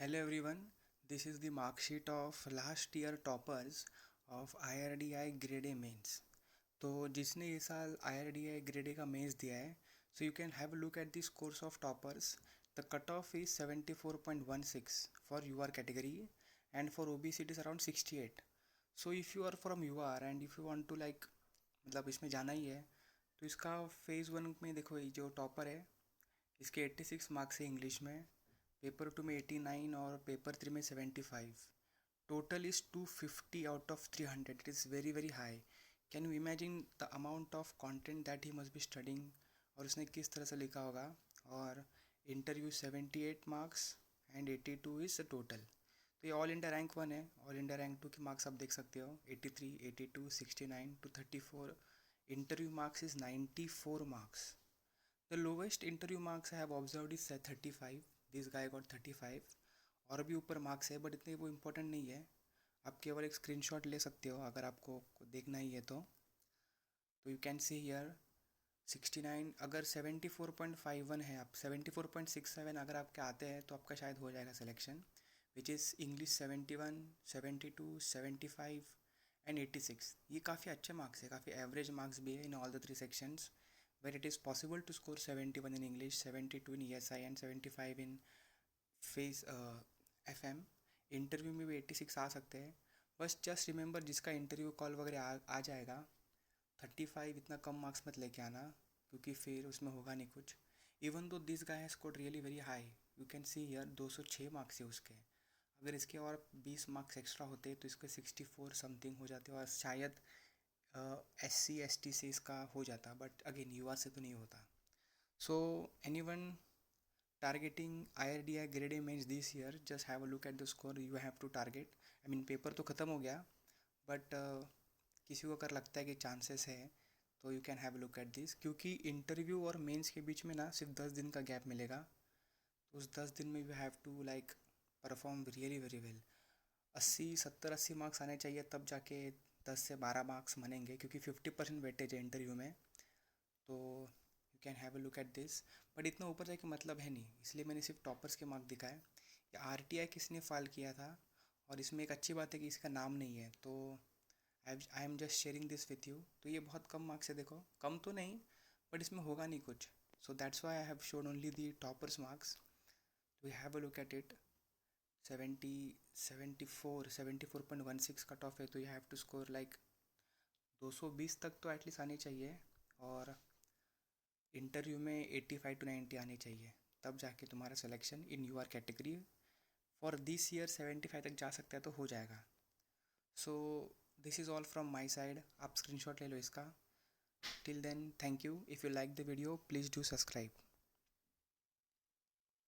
Hello everyone, this is the mark sheet of last year toppers of IRDI grade A mains. तो जिसने ये साल IRDI grade A का mains दिया है, so you can have a look at the scores of toppers. The cutoff is 74.16 for UR category and for OBC it is around 68. So if you are from UR and if you want to मतलब इसमें जाना ही है तो इसका phase 1 में देखो ये जो टॉपर है इसके 86 मार्क्स है इंग्लिश में, पेपर 2 में 89 और पेपर 3 में 75. Total is 250 out of 300. It is very very high. Can you imagine the amount of content that he must be studying, और उसने किस तरह से लिखा होगा. और interview 78 marks and 82 is the total. तो ये ऑल इंडिया रैंक 1 है. ऑल इंडिया रैंक 2 के मार्क्स आप देख सकते हो, 83, 82, 69 to 34. Interview marks is 94 marks. The lowest interview marks I have observed is 35. This guy got 35. और भी ऊपर मार्क्स है बट इतने वो इम्पोर्टेंट नहीं है. आप केवल एक स्क्रीनशॉट ले सकते हो अगर आपको देखना ही है तो यू कैन सी हियर 69. अगर 74.51 है, आप 74.67 अगर आपके आते हैं तो आपका शायद हो जाएगा selection, which is English 71, 72, 75 and 86. ये काफ़ी अच्छे मार्क्स है, काफ़ी एवरेज मार्क्स भी है in all the 3 sections, where it is possible to score 71 in English, 72 in ESI and 75 in face FM. Interview में भी 86 आ सकते हैं. बस जस्ट रिमेंबर जिसका इंटरव्यू कॉल वगैरह आ जाएगा, 35 इतना कम मार्क्स मत लेके आना क्योंकि फिर उसमें होगा नहीं कुछ. Even though this guy has scored really very high, you can see here 206 marks है उसके. अगर इसके और 20 मार्क्स एक्स्ट्रा होते तो इसके 64 समथिंग हो जाते और शायद SC ST से इसका हो जाता, बट अगेन UR से तो नहीं होता. So anyone targeting IRDI grade A mains this year, just have a look at the score you have to target. I mean paper तो ख़त्म हो गया बट किसी को अगर लगता है कि चांसेस है तो you can have a look at this, क्योंकि इंटरव्यू और मेंस के बीच में ना सिर्फ 10 दिन का गैप मिलेगा. तो उस 10 दिन में you have to perform really very well. 80 marks आने चाहिए तब जाके 10 से 12 मार्क्स बनेंगे, क्योंकि 50% वेटेज है इंटरव्यू में. तो you can have a look at this, but इतना ऊपर जाके मतलब है नहीं, इसलिए मैंने सिर्फ टॉपर्स के मार्क दिखाए. ये RTI किसने फाइल किया था, और इसमें एक अच्छी बात है कि इसका नाम नहीं है, तो I am just sharing this with you. तो ये बहुत कम मार्क्स है, देखो कम तो नहीं बट इसमें होगा नहीं कुछ. So that's why I have shown only the toppers marks. We have a look at it. 74.16 cut off है, तो यू हैव टू स्कोर 220 तक तो एटलीस्ट आने चाहिए, और इंटरव्यू में 85 to 90 आने चाहिए, तब जाके तुम्हारा selection in UR category for this year 75 तक जा सकता है तो हो जाएगा. So this is all from my side. आप स्क्रीनशॉट ले लो इसका. Till then thank you. If you like the video please do subscribe.